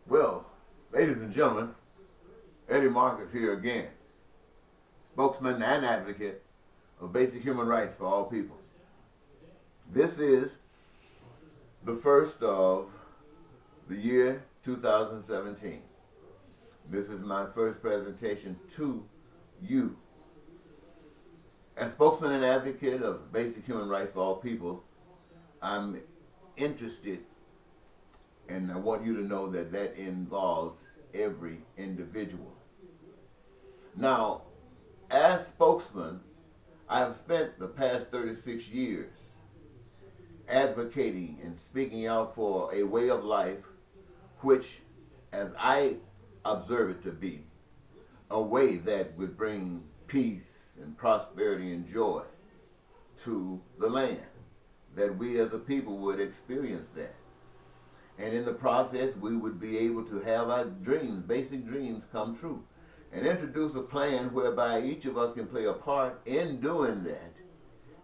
Well, ladies and gentlemen, Eddie Marcus here again, spokesman and advocate of basic human rights for all people. This is the first of the year 2017. This is my first presentation to you. As spokesman and advocate of basic human rights for all people, I'm interested, and I want you to know that that involves every individual. Now, as spokesman, I have spent the past 36 years advocating and speaking out for a way of life which, as I observe it to be, a way that would bring peace and prosperity and joy to the land, that we as a people would experience that. And in the process, we would be able to have our dreams, basic dreams, come true. And introduce a plan whereby each of us can play a part in doing that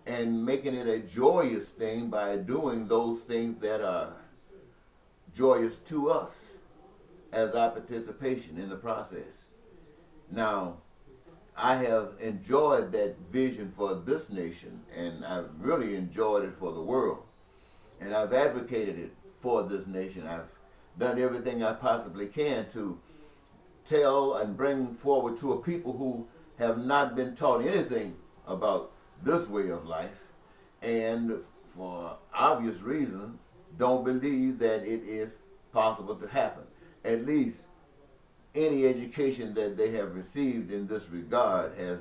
and making it a joyous thing by doing those things that are joyous to us as our participation in the process. Now, I have enjoyed that vision for this nation, and I've really enjoyed it for the world. And I've advocated it for this nation. I've done everything I possibly can to tell and bring forward to a people who have not been taught anything about this way of life, and for obvious reasons don't believe that it is possible to happen. At least any education that they have received in this regard has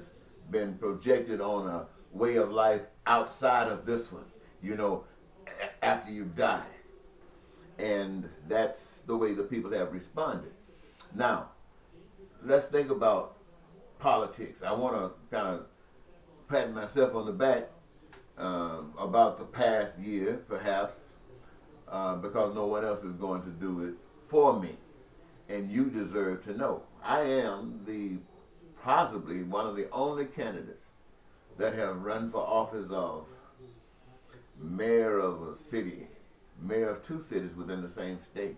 been projected on a way of life outside of this one, after you die. And that's the way the people have responded. Now, let's think about politics. I want to kind of pat myself on the back about the past year, perhaps, because no one else is going to do it for me. And you deserve to know. I am possibly one of the only candidates that have run for office of mayor of a city, mayor of two cities within the same state,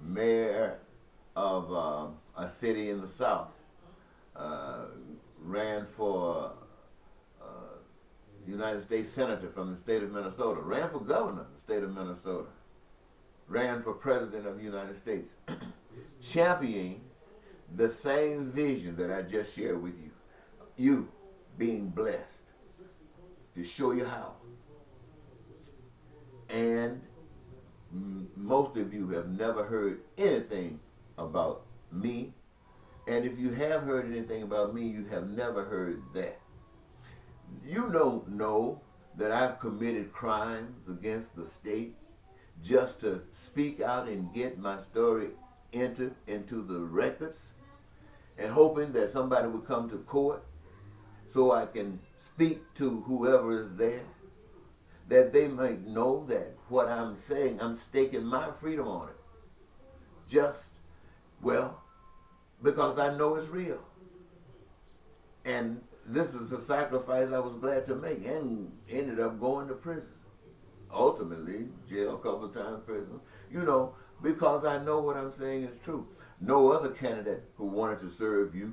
mayor of a city in the South, ran for United States Senator from the state of Minnesota, ran for governor of the state of Minnesota, ran for president of the United States, championing the same vision that I just shared with you. You being blessed to show you how. And most of you have never heard anything about me. And if you have heard anything about me, you have never heard that. You don't know that I've committed crimes against the state just to speak out and get my story entered into the records, and hoping that somebody would come to court so I can speak to whoever is there, that they might know that what I'm saying, I'm staking my freedom on it. Just, because I know it's real. And this is a sacrifice I was glad to make, and ended up going to prison. Ultimately, jail a couple of times, prison, because I know what I'm saying is true. No other candidate who wanted to serve you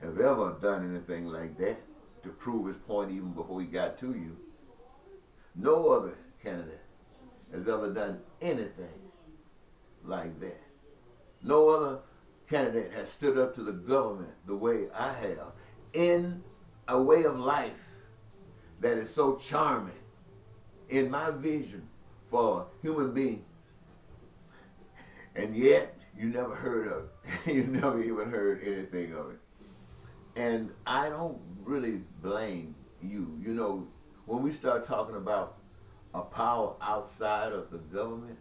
have ever done anything like that to prove his point even before he got to you. No other candidate has ever done anything like that. No other candidate has stood up to the government the way I have in a way of life that is so charming in my vision for human beings. And yet, you never heard of it. You never even heard anything of it. And I don't really blame you. When we start talking about a power outside of the government,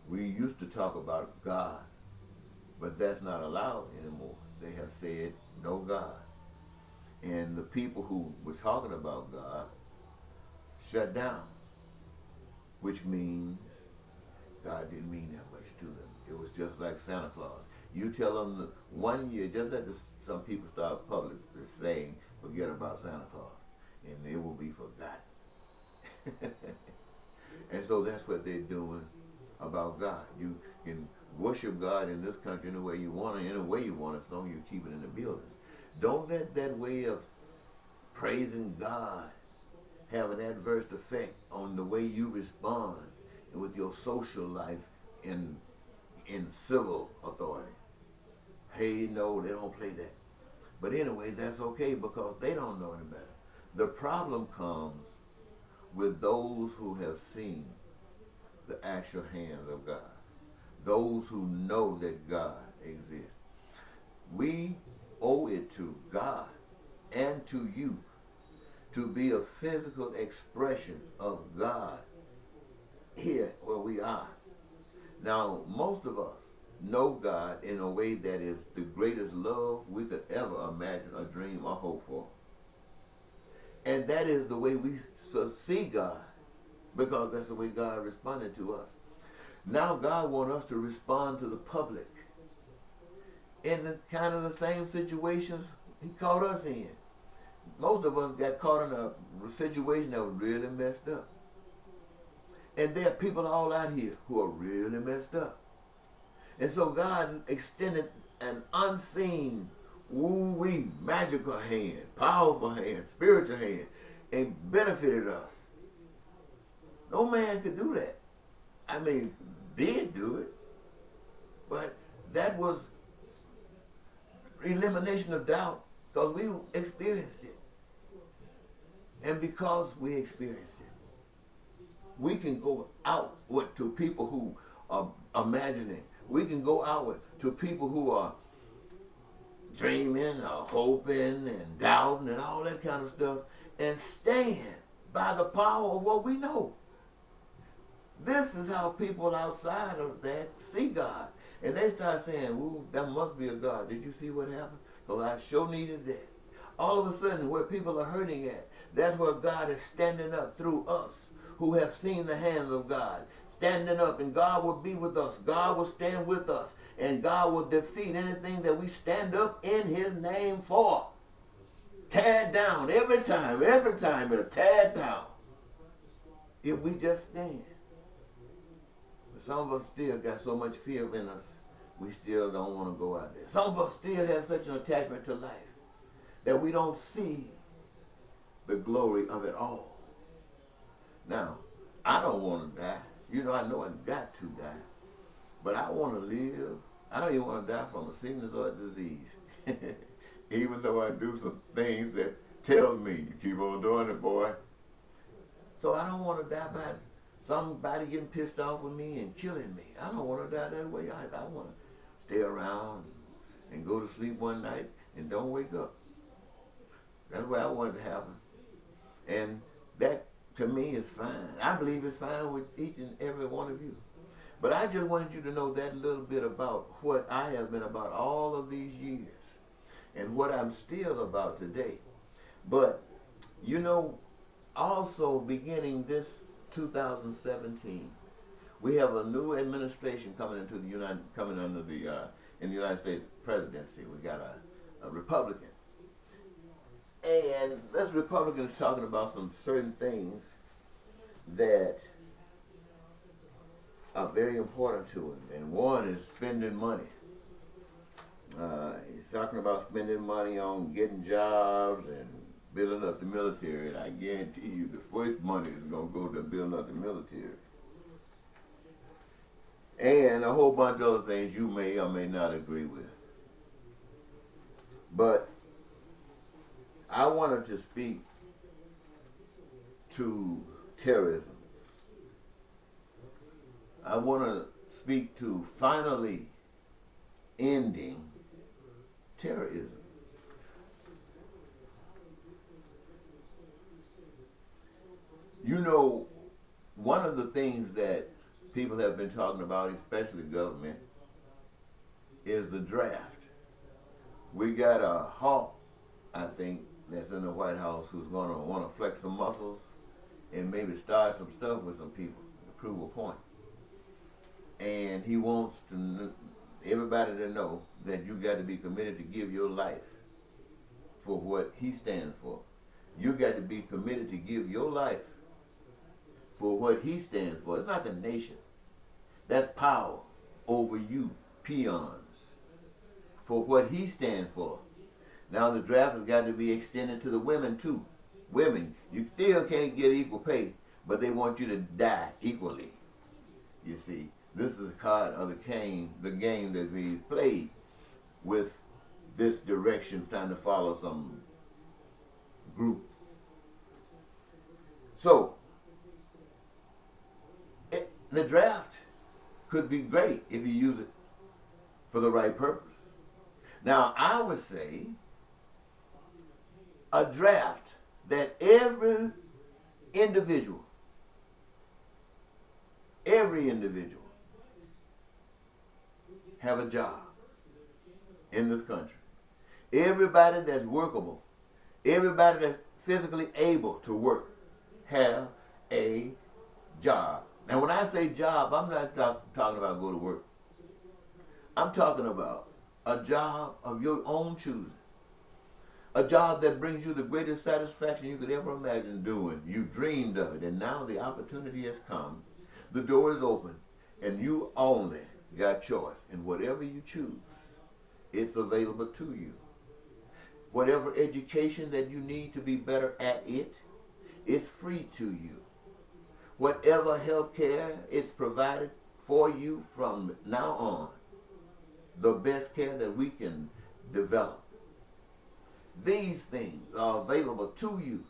we used to talk about God, but that's not allowed anymore. They have said no God. And the people who were talking about God shut down, which means God didn't mean that much to them. It was just like Santa Claus. You tell them that one year, just let some people start publicly saying forget about Santa Claus, and they will be forgotten. And so that's what they're doing about God. You can worship God in this country in the way you want it, in the way you want it, as long as you keep it in the building. Don't let that way of praising God have an adverse effect on the way you respond with your social life in civil authority. Hey, no, they don't play that. But anyway, that's okay because they don't know any better. The problem comes with those who have seen the actual hands of God, those who know that God exists. We owe it to God and to you to be a physical expression of God here where we are. Now, most of us know God in a way that is the greatest love we could ever imagine or dream or hope for. And that is the way we see God, because that's the way God responded to us. Now God wants us to respond to the public in the kind of the same situations he caught us in. Most of us got caught in a situation that was really messed up. And there are people all out here who are really messed up. And so God extended an unseen, woo-wee, magical hand, powerful hand, spiritual hand, and benefited us. No man could do that. I mean, did do it, but that was elimination of doubt because we experienced it. And because we experienced it, we can go outward to people who are imagining. We can go outward to people who are dreaming or hoping and doubting and all that kind of stuff and stand by the power of what we know. This is how people outside of that see God. And they start saying, ooh, that must be a God. Did you see what happened? Because I sure needed that. All of a sudden, where people are hurting at, that's where God is standing up through us who have seen the hands of God. Standing up, and God will be with us. God will stand with us. And God will defeat anything that we stand up in his name for. Tear down every time it'll tear down. If we just stand. But some of us still got so much fear in us, we still don't want to go out there. Some of us still have such an attachment to life that we don't see the glory of it all. Now, I don't want to die. You know, I know I got to die. But I want to live. I don't even want to die from a sickness or a disease. Even though I do some things that tells me, you keep on doing it, boy. So I don't want to die by somebody getting pissed off with me and killing me. I don't want to die that way either. I want to stay around and go to sleep one night and don't wake up. That's what I want it to happen. And that, to me, is fine. I believe it's fine with each and every one of you. But I just wanted you to know that little bit about what I have been about all of these years and what I'm still about today. But, you know, also beginning this 2017, we have a new administration coming into the in the United States presidency. We got a Republican. And this Republican is talking about some certain things that are very important to him. And one is spending money. He's talking about spending money on getting jobs and building up the military. And I guarantee you the first money is going to go to building up the military. And a whole bunch of other things you may or may not agree with. But I wanted to speak to terrorism. I want to speak to finally ending terrorism. You know, one of the things that people have been talking about, especially government, is the draft. We got a hawk, I think, that's in the White House who's going to want to flex some muscles and maybe start some stuff with some people to prove a point. And he wants everybody to know that you got to be committed to give your life for what he stands for. You got to be committed to give your life for what he stands for. It's not the nation. That's power over you, peons, for what he stands for. Now the draft has got to be extended to the women too. Women, you still can't get equal pay, but they want you to die equally. You see, this is a card of the game that we played with this direction, trying to follow some group. So, the draft could be great if you use it for the right purpose. Now, I would say a draft that every individual have a job in this country. Everybody that's workable, everybody that's physically able to work, have a job. Now when I say job, I'm not talking about go to work. I'm talking about a job of your own choosing. A job that brings you the greatest satisfaction you could ever imagine doing. You dreamed of it, and now the opportunity has come. The door is open, and you only got choice. And whatever you choose, it's available to you. Whatever education that you need to be better at it, it's free to you. Whatever health care, it's provided for you from now on. The best care that we can develop. These things are available to you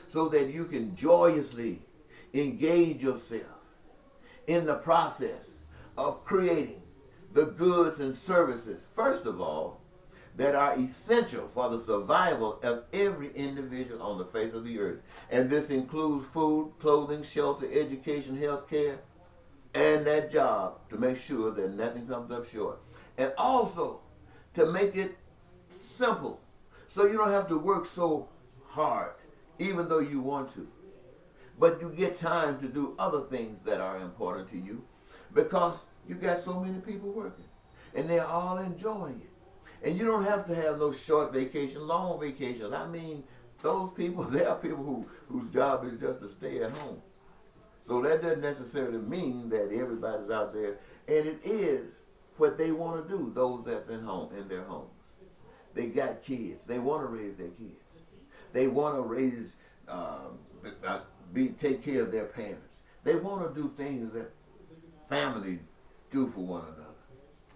so that you can joyously engage yourself in the process of creating the goods and services, first of all, that are essential for the survival of every individual on the face of the earth. And this includes food, clothing, shelter, education, health care, and that job to make sure that nothing comes up short. And also to make it simple so you don't have to work so hard even though you want to. But you get time to do other things that are important to you because you got so many people working and they're all enjoying it. And you don't have to have those short vacations, long vacations. I mean, those people, there are people whose job is just to stay at home. So that doesn't necessarily mean that everybody's out there. And it is what they want to do, those that's in their homes. They got kids. They want to raise their kids. They want to raise, take care of their parents. They want to do things that families do for one another.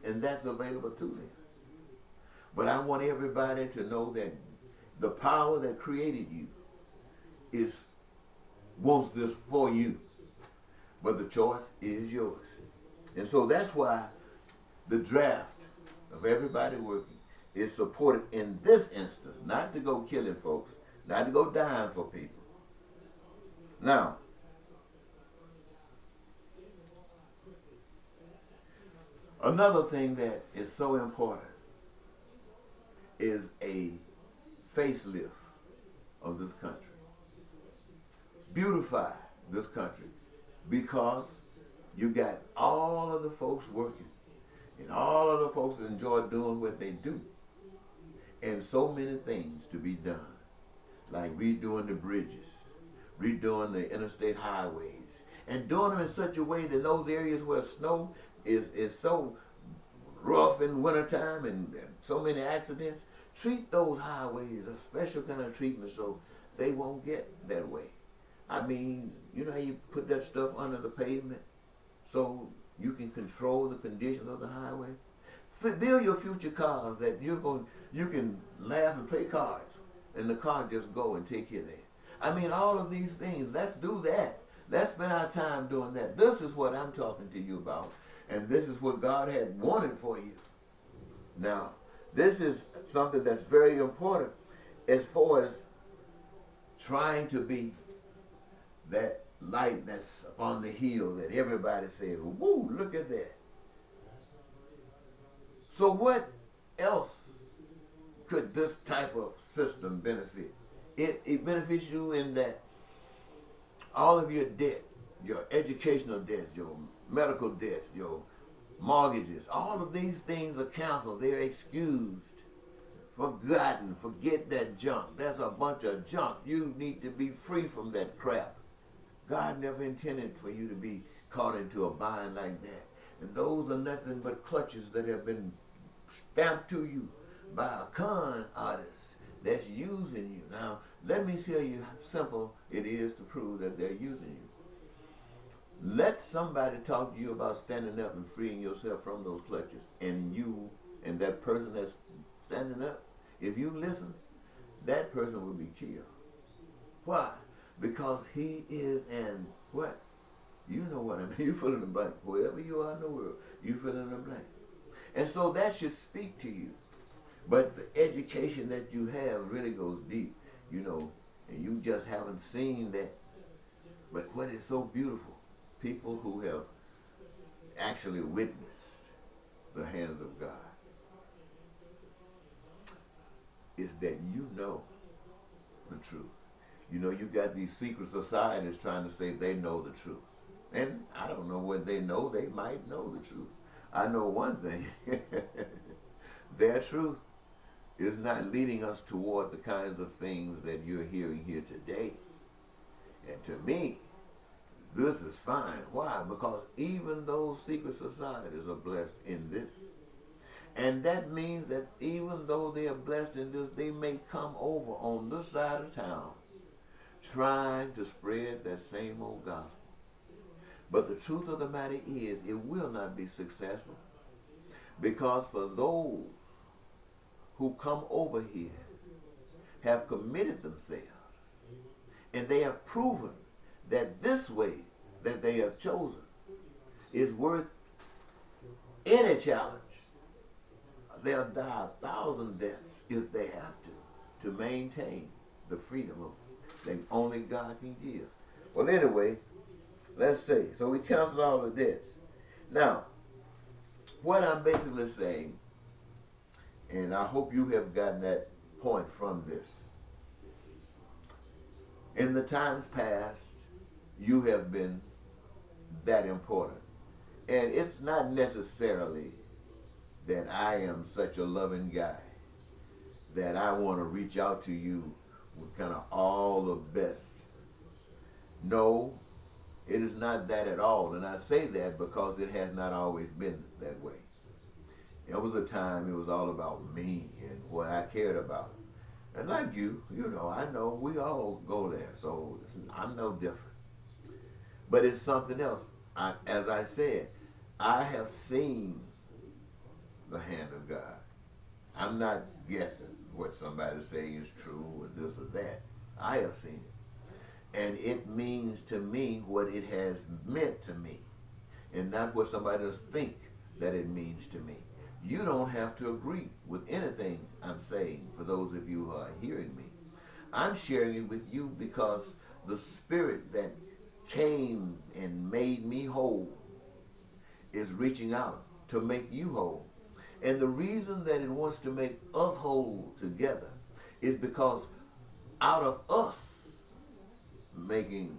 And that's available to them. But I want everybody to know that the power that created you wants this for you. But the choice is yours. And so that's why the draft of everybody working is supported in this instance, not to go killing folks, not to go dying for people. Now, another thing that is so important is a facelift of this country. Beautify this country because you got all of the folks working and all of the folks that enjoy doing what they do and so many things to be done, like redoing the bridges, redoing the interstate highways, and doing them in such a way that those areas where snow is so rough in wintertime and so many accidents, treat those highways a special kind of treatment so they won't get that way. I mean, you know how you put that stuff under the pavement so you can control the conditions of the highway? Build your future cars that you can laugh and play cards and the car just go and take you there. I mean, all of these things, let's do that. Let's spend our time doing that. This is what I'm talking to you about, and this is what God had wanted for you. Now, this is something that's very important as far as trying to be that light that's upon the hill that everybody says, woo, look at that. So what else could this type of system benefit? It benefits you in that all of your debt, your educational debts, your medical debts, your mortgages, all of these things are canceled. They're excused forgotten. Forget that junk. That's a bunch of junk. You need to be free from that crap. God never intended for you to be caught into a bind like that. And those are nothing but clutches that have been stamped to you by a con artist that's using you. Now, let me tell you how simple it is to prove that they're using you. Let somebody talk to you about standing up and freeing yourself from those clutches, and you and that person that's standing up, if you listen, that person will be killed. Why? Because he is an what? You know what I mean. You fill in the blank. Wherever you are in the world, you fill in the blank. And so that should speak to you. But the education that you have really goes deep, you know, and you just haven't seen that. But what is so beautiful, people who have actually witnessed the hands of God, is that you know the truth. You know, you got these secret societies trying to say they know the truth. And I don't know what they know. They might know the truth. I know one thing. Their truth is not leading us toward the kinds of things that you're hearing here today. And to me, this is fine. Why? Because even those secret societies are blessed in this. And that means that even though they are blessed in this, they may come over on this side of town trying to spread that same old gospel. But the truth of the matter is, it will not be successful. Because for those who come over here have committed themselves, and they have proven that this way that they have chosen is worth any challenge. They'll die 1,000 deaths if they have to maintain the freedom that only God can give. Well, anyway, let's say, so we canceled all the debts. Now, what I'm basically saying, and I hope you have gotten that point from this, in the times past, you have been that important. And it's not necessarily that I am such a loving guy that I want to reach out to you with kind of all the best. No, it is not that at all. And I say that because it has not always been that way. There was a time it was all about me and what I cared about. And like you know, I know we all go there, so I'm no different. But it's something else. As I said, I have seen the hand of God. I'm not guessing what somebody's saying is true or this or that. I have seen it. And it means to me what it has meant to me, and not what somebody else think that it means to me. You don't have to agree with anything I'm saying for those of you who are hearing me. I'm sharing it with you because the spirit that came and made me whole is reaching out to make you whole. And the reason that it wants to make us whole together is because out of us making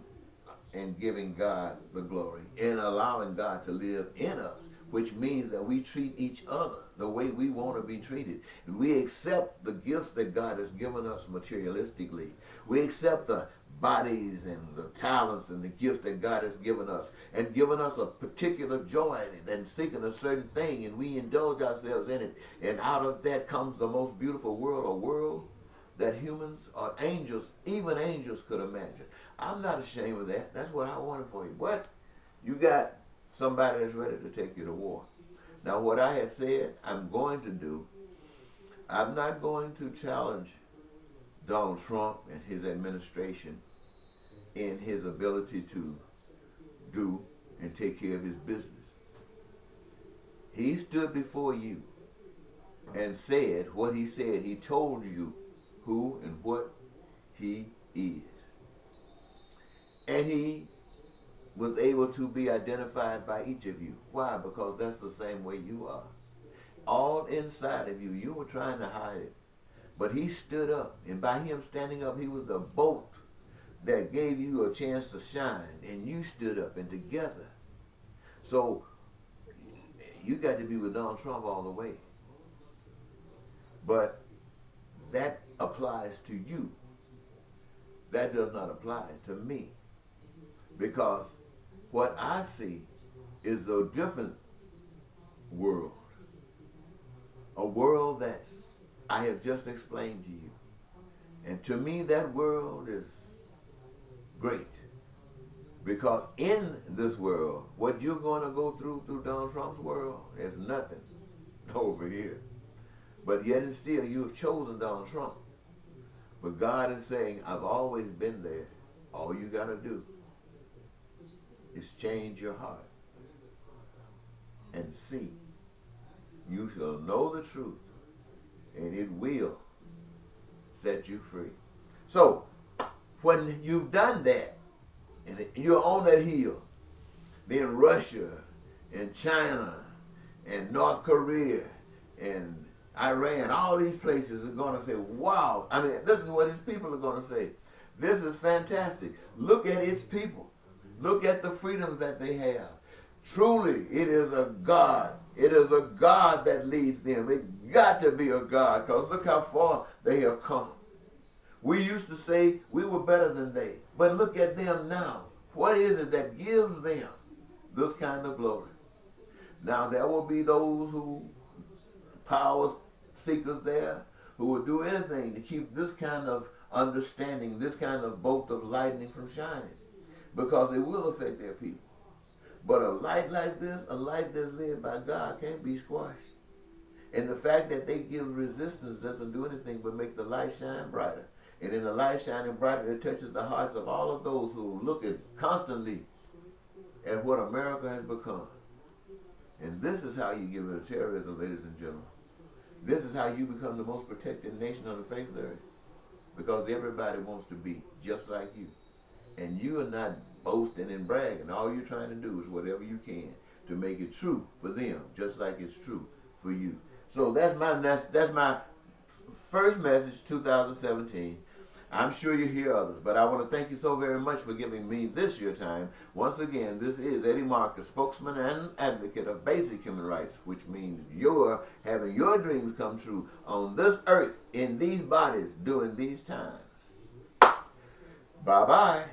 and giving God the glory and allowing God to live in us, which means that we treat each other the way we want to be treated. And we accept the gifts that God has given us materialistically. We accept the bodies and the talents and the gifts that God has given us and given us a particular joy and seeking a certain thing, and we indulge ourselves in it. And out of that comes the most beautiful world, a world that humans or angels, even angels, could imagine. I'm not ashamed of that. That's what I wanted for you. But you got somebody that's ready to take you to war. Now, what I had said I'm going to do, I'm not going to challenge Donald Trump and his administration in his ability to do and take care of his business. He stood before you and said what he said. He told you who and what he is. And he was able to be identified by each of you. Why? Because that's the same way you are. All inside of you. You were trying to hide it. But he stood up. And by him standing up, he was the bolt that gave you a chance to shine. And you stood up, and together. So you got to be with Donald Trump all the way. But that applies to you. That does not apply to me. Because what I see is a different world. A world that I have just explained to you. And to me, that world is great. Because in this world, what you're going to go through Donald Trump's world is nothing over here. But yet and still, you have chosen Donald Trump. But God is saying, I've always been there. All you got to do is change your heart and see. You shall know the truth, and it will set you free. So, when you've done that, and you're on that hill, then Russia and China and North Korea and Iran, all these places are going to say, wow. I mean, this is what its people are going to say. This is fantastic. Look at its people. Look at the freedoms that they have. Truly, it is a God. It is a God that leads them. It got to be a God, because look how far they have come. We used to say we were better than they. But look at them now. What is it that gives them this kind of glory? Now, there will be those who, power seekers there, who will do anything to keep this kind of understanding, this kind of bolt of lightning from shining, because it will affect their people. But a light like this, a light that's led by God, can't be squashed. And the fact that they give resistance doesn't do anything but make the light shine brighter. And in the light shining brighter, it touches the hearts of all of those who are looking constantly at what America has become. And this is how you get rid of terrorism, ladies and gentlemen. This is how you become the most protected nation on the face of the earth. Because everybody wants to be just like you. And you are not boasting and bragging. All you're trying to do is whatever you can to make it true for them, just like it's true for you. So that's my first message, 2017. I'm sure you hear others, but I want to thank you so very much for giving me this your time. Once again, this is Eddie Marcus, spokesman and advocate of basic human rights, which means you're having your dreams come true on this earth, in these bodies, during these times. Bye-bye.